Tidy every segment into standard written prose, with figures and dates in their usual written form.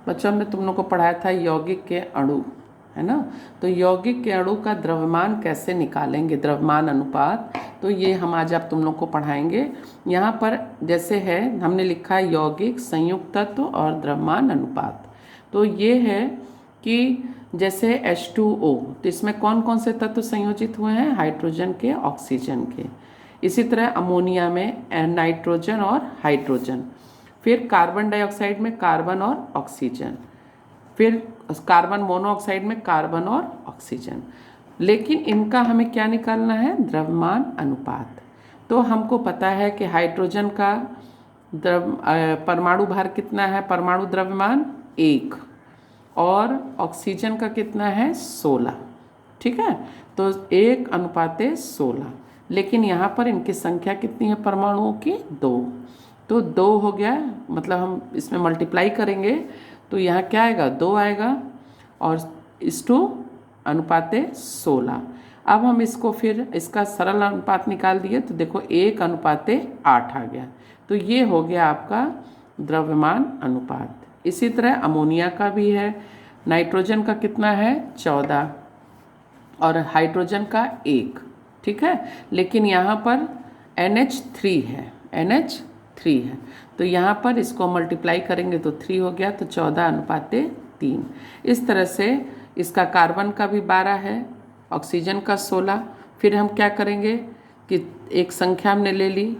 बच्चों हमने तुम लोग को पढ़ाया था यौगिक के अणु, है ना। तो यौगिक के अणु का द्रव्यमान कैसे निकालेंगे, द्रव्यमान अनुपात, तो ये हम आज आप तुम लोग को पढ़ाएंगे। यहाँ पर जैसे है हमने लिखा है यौगिक, संयुक्त तत्व और द्रव्यमान अनुपात। तो ये है कि जैसे H2O, तो इसमें कौन कौन से तत्व संयोजित हुए हैं, हाइड्रोजन के, ऑक्सीजन के। इसी तरह अमोनिया में नाइट्रोजन और हाइड्रोजन। फिर कार्बन डाइऑक्साइड में कार्बन और ऑक्सीजन। फिर कार्बन मोनोऑक्साइड में कार्बन और ऑक्सीजन। लेकिन इनका हमें क्या निकालना है, द्रव्यमान अनुपात। तो हमको पता है कि हाइड्रोजन का परमाणु भार कितना है, परमाणु द्रव्यमान 1, और ऑक्सीजन का कितना है 16, ठीक है। तो 1:16। लेकिन यहाँ पर इनकी संख्या कितनी है परमाणुओं की, 2। तो 2 हो गया, मतलब हम इसमें मल्टीप्लाई करेंगे तो यहाँ क्या आएगा, 2 आएगा, और (2:16). अब हम इसको फिर इसका सरल अनुपात निकाल दिए तो देखो 1:8 आ गया। तो ये हो गया आपका द्रव्यमान अनुपात। इसी तरह अमोनिया का भी है, नाइट्रोजन का कितना है 14 और हाइड्रोजन का 1, ठीक है। लेकिन यहाँ पर NH3 है, NH3 है, तो यहाँ पर इसको मल्टीप्लाई करेंगे तो 3 हो गया, तो 14:3। इस तरह से इसका कार्बन का भी 12 है, ऑक्सीजन का 16। फिर हम क्या करेंगे कि एक संख्या हमने ले ली,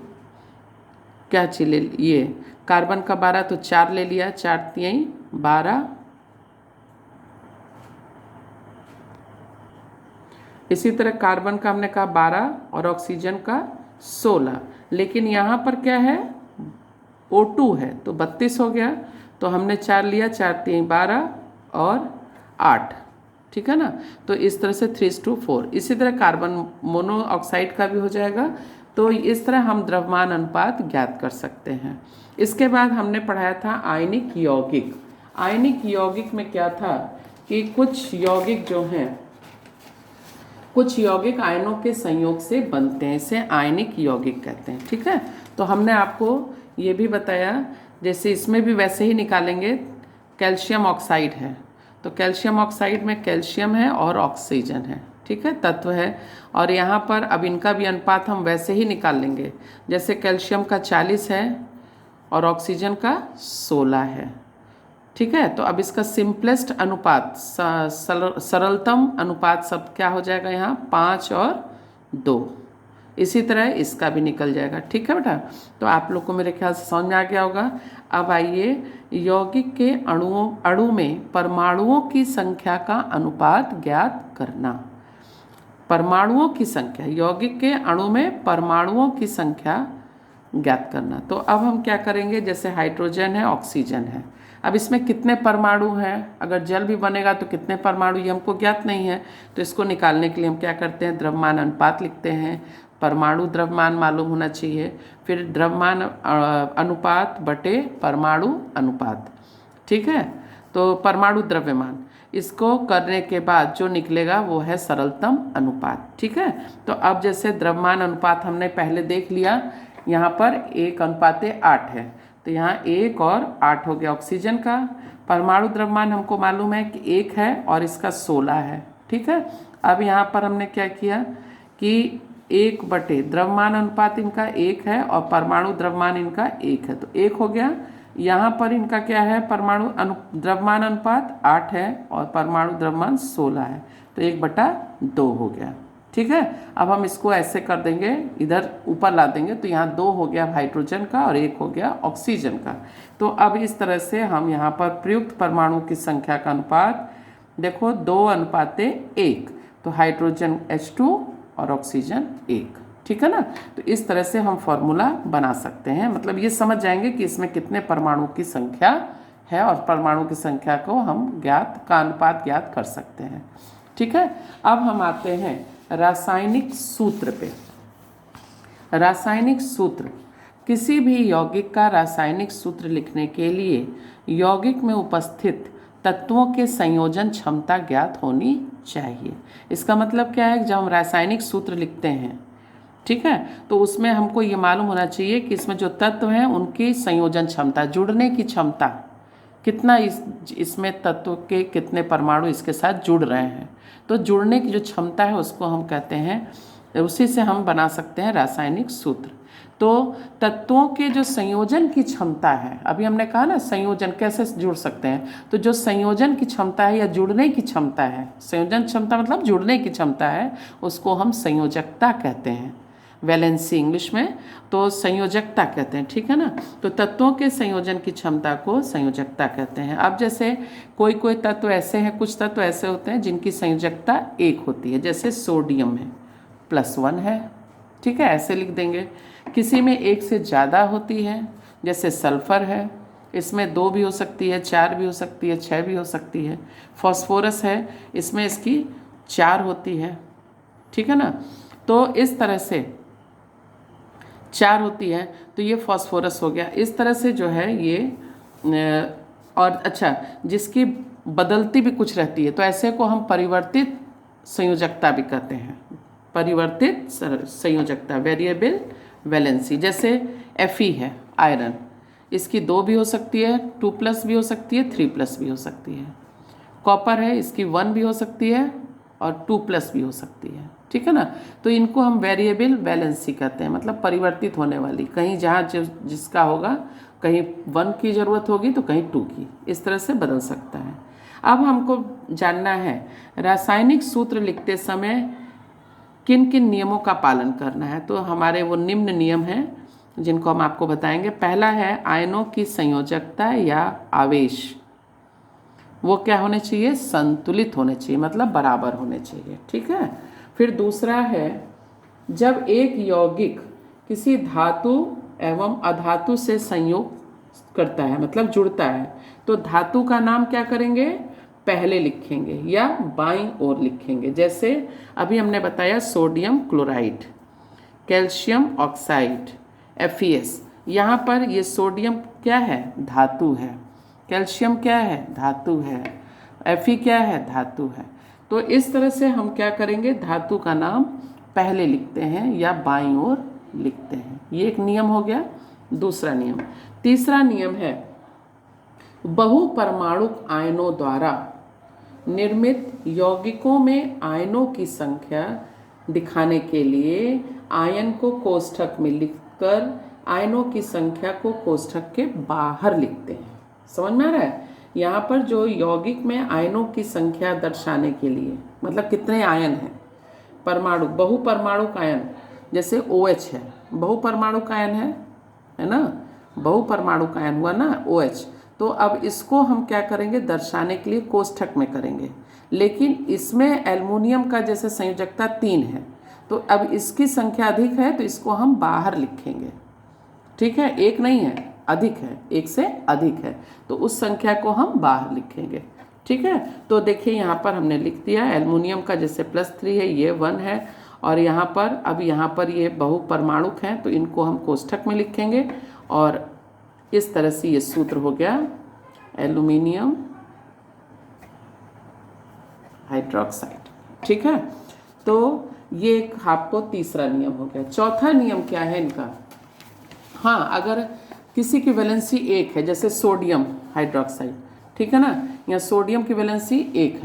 क्या चीज ले ली, ये कार्बन का 12, तो 4 ले लिया, 4 3 12। इसी तरह कार्बन का हमने कहा 12 और ऑक्सीजन का 16। लेकिन यहाँ पर क्या है, O2 है, तो 32 हो गया। तो हमने 4 लिया, 4 3 12 और 8, ठीक है ना। तो इस तरह से 3:4। इसी तरह कार्बन मोनोऑक्साइड का भी हो जाएगा। तो इस तरह हम द्रव्यमान अनुपात ज्ञात कर सकते हैं। इसके बाद हमने पढ़ाया था आयनिक यौगिक। आयनिक यौगिक में क्या था कि कुछ यौगिक जो हैं, कुछ यौगिक आयनों के संयोग से बनते हैं, इसे आयनिक यौगिक कहते हैं, ठीक है। तो हमने आपको ये भी बताया, जैसे इसमें भी वैसे ही निकालेंगे। कैल्शियम ऑक्साइड है, तो कैल्शियम ऑक्साइड में कैल्शियम है और ऑक्सीजन है, ठीक है, तत्व है। और यहाँ पर अब इनका भी अनुपात हम वैसे ही निकाल लेंगे, जैसे कैल्शियम का 40 है और ऑक्सीजन का 16 है, ठीक है। तो अब इसका सिंपलेस्ट अनुपात, सरलतम अनुपात सब क्या हो जाएगा यहाँ, 5 और 2। इसी तरह इसका भी निकल जाएगा, ठीक है बेटा। तो आप लोग को मेरे ख्याल से समझ में आ गया होगा। अब आइए यौगिक के अणु में परमाणुओं की संख्या का अनुपात ज्ञात करना। परमाणुओं की संख्या, यौगिक के अणु में परमाणुओं की संख्या ज्ञात करना। तो अब हम क्या करेंगे, जैसे हाइड्रोजन है, ऑक्सीजन है, अब इसमें कितने परमाणु हैं, अगर जल भी बनेगा तो कितने परमाणु, ये हमको ज्ञात नहीं है। तो इसको निकालने के लिए हम क्या करते हैं, द्रव्यमान अनुपात लिखते हैं। परमाणु द्रव्यमान मालूम होना चाहिए, फिर द्रव्यमान अनुपात बटे परमाणु अनुपात, ठीक है। तो परमाणु द्रव्यमान, इसको करने के बाद जो निकलेगा वो है सरलतम अनुपात, ठीक है। तो अब जैसे द्रव्यमान अनुपात हमने पहले देख लिया, यहाँ पर 1:8 है, तो यहाँ 1 और 8 हो गया ऑक्सीजन का। परमाणु द्रव्यमान हमको मालूम है कि 1 है और इसका 16 है, ठीक है। अब यहाँ पर हमने क्या किया कि 1 बटे द्रव्यमान अनुपात इनका 1 है और परमाणु द्रव्यमान इनका 1 है, तो 1 हो गया। यहाँ पर इनका क्या है, परमाणु द्रव्यमान अनुपात 8 है और परमाणु द्रव्यमान 16 है, तो 1/2 हो गया, ठीक है। अब हम इसको ऐसे कर देंगे, इधर ऊपर ला देंगे, तो यहाँ 2 हो गया हाइड्रोजन का और 1 हो गया ऑक्सीजन का। तो अब इस तरह से हम यहाँ पर प्रयुक्त परमाणु की संख्या का अनुपात देखो 2:1, तो हाइड्रोजन H2 और ऑक्सीजन 1, ठीक है ना। तो इस तरह से हम फॉर्मूला बना सकते हैं, मतलब ये समझ जाएंगे कि इसमें कितने परमाणु की संख्या है और परमाणु की संख्या को हम अनुपात ज्ञात कर सकते हैं, ठीक है। अब हम आते हैं रासायनिक सूत्र पे। रासायनिक सूत्र, किसी भी यौगिक का रासायनिक सूत्र लिखने के लिए यौगिक में उपस्थित तत्वों के संयोजन क्षमता ज्ञात होनी चाहिए। इसका मतलब क्या है, जब हम रासायनिक सूत्र लिखते हैं, ठीक है, तो उसमें हमको ये मालूम होना चाहिए कि इसमें जो तत्व हैं उनकी संयोजन क्षमता, जुड़ने की क्षमता कितना इसमें तत्व के कितने परमाणु इसके साथ जुड़ रहे हैं। तो जुड़ने की जो क्षमता है उसको हम कहते हैं, उसी से हम बना सकते हैं रासायनिक सूत्र। तो तत्वों के जो संयोजन की क्षमता है, अभी हमने कहा ना संयोजन कैसे जुड़ सकते हैं, तो जो संयोजन की क्षमता है या जुड़ने की क्षमता है, संयोजन क्षमता मतलब जुड़ने की क्षमता है, उसको हम संयोजकता कहते हैं, वैलेंसी इंग्लिश में, तो संयोजकता कहते हैं, ठीक है ना। तो तत्वों के संयोजन की क्षमता को संयोजकता कहते हैं। अब जैसे कोई कोई तत्व ऐसे हैं, कुछ तत्व ऐसे होते हैं जिनकी संयोजकता 1 होती है, जैसे सोडियम है +1 है, ठीक है, ऐसे लिख देंगे। किसी में 1 से ज़्यादा होती है, जैसे सल्फ़र है, इसमें 2 भी हो सकती है, 4 भी हो सकती है, 6 भी हो सकती है। फॉस्फोरस है, इसमें इसकी 4 होती है, ठीक है ना। तो इस तरह से 4 होती है, तो ये फॉस्फोरस हो गया। इस तरह से जो है ये और अच्छा, जिसकी बदलती भी कुछ रहती है, तो ऐसे को हम परिवर्तित संयोजकता भी कहते हैं, परिवर्तित संयोजकता, वेरिएबल वैलेंसी। जैसे Fe है आयरन, इसकी 2 भी हो सकती है, 2+ भी हो सकती है, 3+ भी हो सकती है। कॉपर है, इसकी 1 भी हो सकती है और 2+ भी हो सकती है, ठीक है ना। तो इनको हम वेरिएबल वैलेंसी कहते हैं, मतलब परिवर्तित होने वाली, कहीं जहाँ जिसका होगा, कहीं 1 की ज़रूरत होगी तो कहीं 2 की, इस तरह से बदल सकता है। अब हमको जानना है रासायनिक सूत्र लिखते समय किन किन नियमों का पालन करना है। तो हमारे वो निम्न नियम हैं जिनको हम आपको बताएंगे। पहला है आयनों की संयोजकता या आवेश, वो क्या होने चाहिए, संतुलित होने चाहिए, मतलब बराबर होने चाहिए, ठीक है। फिर दूसरा है जब एक यौगिक किसी धातु एवं अधातु से संयोग करता है, मतलब जुड़ता है, तो धातु का नाम क्या करेंगे, पहले लिखेंगे या बाईं ओर लिखेंगे। जैसे अभी हमने बताया sodium chloride, calcium oxide, FeS, यहाँ पर ये सोडियम क्या है, धातु है, कैल्शियम क्या है, धातु है, Fe क्या है, धातु है। तो इस तरह से हम क्या करेंगे, धातु का नाम पहले लिखते हैं या बाईं ओर लिखते हैं, ये एक नियम हो गया। दूसरा नियम। तीसरा नियम है बहुपरमाणुक आयनों द्वारा निर्मित यौगिकों में आयनों की संख्या दिखाने के लिए आयन को कोष्ठक में लिखकर आयनों की संख्या को कोष्ठक के बाहर लिखते हैं। समझ में आ रहा है, यहाँ पर जो यौगिक में आयनों की संख्या दर्शाने के लिए, मतलब कितने आयन हैं, परमाणु, बहुपरमाणुक आयन, जैसे OH है, बहुपरमाणुक आयन है ना, बहुपरमाणुक आयन हुआ ना OH। तो अब इसको हम क्या करेंगे, दर्शाने के लिए कोष्ठक में करेंगे, लेकिन इसमें एल्युमिनियम का जैसे संयोजकता 3 है, तो अब इसकी संख्या अधिक है तो इसको हम बाहर लिखेंगे, ठीक है, 1 नहीं है, अधिक है, 1 से अधिक है, तो उस संख्या को हम बाहर लिखेंगे, ठीक है। तो देखिए यहाँ पर हमने लिख दिया, एल्युमिनियम का जैसे +3 है, ये 1 है, और यहाँ पर अब यहाँ पर ये बहुपरमाणुक हैं, तो इनको हम कोष्ठक में लिखेंगे, और इस तरह से ये सूत्र हो गया एल्युमिनियम हाइड्रोक्साइड, ठीक है। तो ये एक आपको तीसरा नियम हो गया। चौथा नियम क्या है इनका, हाँ, अगर किसी की वैलेंसी 1 है, जैसे सोडियम हाइड्रोक्साइड, ठीक है ना, यहाँ सोडियम की वैलेंसी 1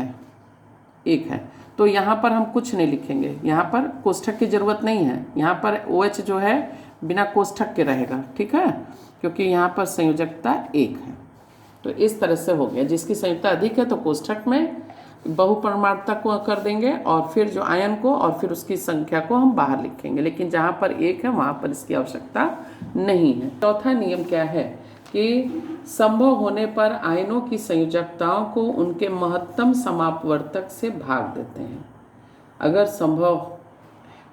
है, तो यहाँ पर हम कुछ नहीं लिखेंगे, यहाँ पर कोष्ठक की ज़रूरत नहीं है, यहाँ पर OH जो है बिना कोष्ठक के रहेगा, ठीक है, क्योंकि यहाँ पर संयोजकता 1 है। तो इस तरह से हो गया, जिसकी संयोजकता अधिक है तो कोष्ठक में बहुपरमाणुकता को कर देंगे, और फिर जो आयन को, और फिर उसकी संख्या को हम बाहर लिखेंगे, लेकिन जहाँ पर 1 है वहाँ पर इसकी आवश्यकता नहीं है। चौथा नियम क्या है कि संभव होने पर आयनों की संयोजकताओं को उनके महत्तम समापवर्तक से भाग देते हैं। अगर संभव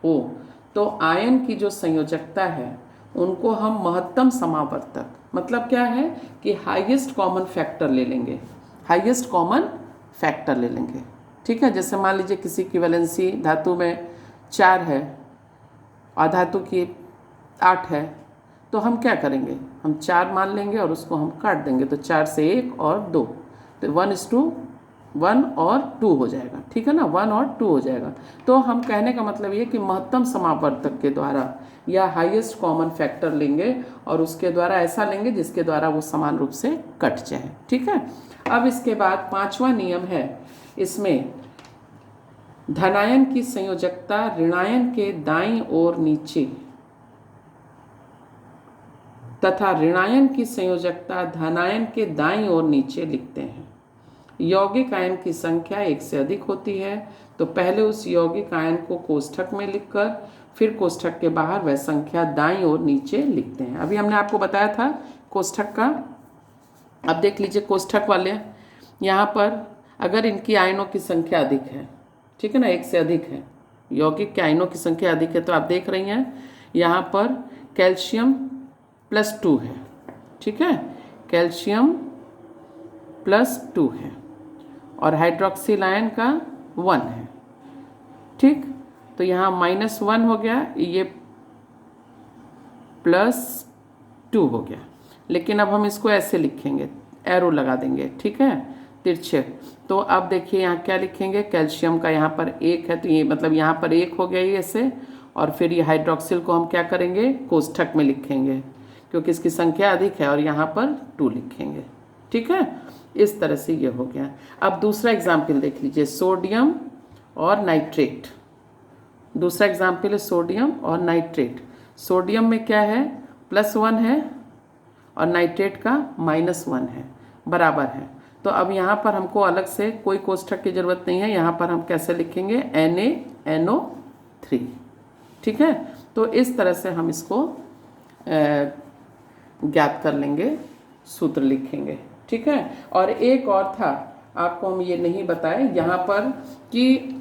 हो तो आयन की जो संयोजकता है उनको हम महत्तम समावर्तक, मतलब क्या है कि हाईएस्ट कॉमन फैक्टर ले लेंगे, हाईएस्ट कॉमन फैक्टर ले लेंगे, ठीक है। जैसे मान लीजिए किसी की वैलेंसी धातु में 4 है और धातु की 8 है, तो हम क्या करेंगे, हम 4 मान लेंगे और उसको हम काट देंगे, तो 4 से 1 और 2, तो 1:2 1 और 2 हो जाएगा, ठीक है ना, 1 और 2 हो जाएगा। तो हम कहने का मतलब ये कि महत्तम समावर्तक के द्वारा या हाईएस्ट कॉमन फैक्टर लेंगे और उसके द्वारा ऐसा लेंगे जिसके द्वारा वो समान रूप से कट जाए, ठीक है। अब इसके बाद 5वां नियम है, इसमें धनायन की संयोजकता ऋणायन के दाईं ओर नीचे तथा ऋणायन की संयोजकता धनायन के दाईं ओर नीचे लिखते हैं। यौगिक आयन की संख्या 1 से अधिक होती है तो पहले उस यौगिक आयन को कोष्ठक में लिखकर फिर कोष्ठक के बाहर वह संख्या दाईं ओर नीचे लिखते हैं। अभी हमने आपको बताया था कोष्ठक का। अब देख लीजिए कोष्ठक वाले, यहाँ पर अगर इनकी आयनों की संख्या अधिक है, ठीक है ना, 1 से अधिक है, यौगिक के आयनों की संख्या अधिक है, तो आप देख रही हैं यहाँ पर कैल्शियम +2 है, ठीक है, कैल्शियम +2 है और हाइड्रोक्सिल आयन का 1 है, ठीक। तो यहाँ -1 हो गया, ये +2 हो गया। लेकिन अब हम इसको ऐसे लिखेंगे, एरो लगा देंगे, ठीक है, तिरछे। तो अब देखिए यहाँ क्या लिखेंगे, कैल्शियम का यहाँ पर 1 है तो ये मतलब यहाँ पर 1 हो गया ये ऐसे, और फिर ये हाइड्रोक्सिल को हम क्या करेंगे, कोष्ठक में लिखेंगे क्योंकि इसकी संख्या अधिक है और यहाँ पर 2 लिखेंगे, ठीक है। इस तरह से ये हो गया। अब दूसरा एग्जाम्पल देख लीजिए, सोडियम और नाइट्रेट। दूसरा एग्जाम्पल है सोडियम और नाइट्रेट। सोडियम में क्या है, +1 है और नाइट्रेट का -1 है, बराबर है। तो अब यहाँ पर हमको अलग से कोई कोष्ठक की ज़रूरत नहीं है, यहाँ पर हम कैसे लिखेंगे, NaNO3, ठीक है। तो इस तरह से हम इसको ज्ञात कर लेंगे, सूत्र लिखेंगे, ठीक है। और एक और था, आपको हम ये नहीं बताए यहाँ पर कि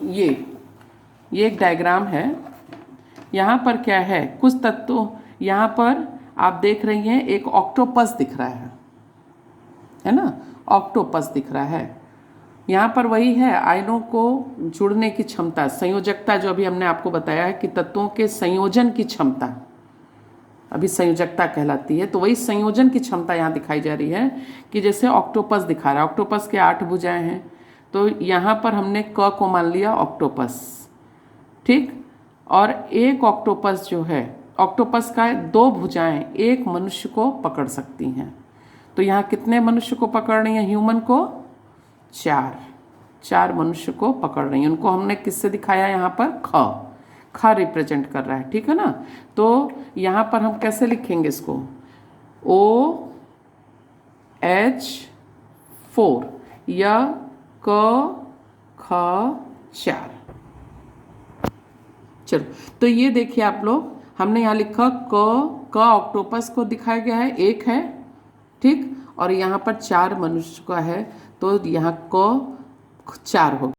ये एक डायग्राम है। यहाँ पर क्या है, कुछ तत्वों, यहाँ पर आप देख रही हैं एक ऑक्टोपस दिख रहा है ना, ऑक्टोपस दिख रहा है। यहाँ पर वही है, आयनों को जुड़ने की क्षमता, संयोजकता, जो अभी हमने आपको बताया है कि तत्वों के संयोजन की क्षमता अभी संयोजकता कहलाती है। तो वही संयोजन की क्षमता यहाँ दिखाई जा रही है कि जैसे ऑक्टोपस दिखा रहा है, ऑक्टोपस के 8 भुजाएं हैं, तो यहाँ पर हमने क को मान लिया ऑक्टोपस, ठीक। और एक ऑक्टोपस जो है, ऑक्टोपस का 2 भुजाएं एक मनुष्य को पकड़ सकती हैं। तो यहाँ कितने मनुष्य को पकड़ रही हैं, ह्यूमन को 4 मनुष्य को पकड़ रही हैं। उनको हमने किससे दिखाया, यहाँ पर ख रिप्रेजेंट कर रहा है, ठीक है ना। तो यहाँ पर हम कैसे लिखेंगे इसको, OH4 या क ख 4। चलो, तो ये देखिए आप लोग, हमने यहाँ लिखा क ऑक्टोपस को दिखाया गया है, 1 है, ठीक, और यहाँ पर 4 मनुष्य का है, तो यहाँ क 4 हो गया।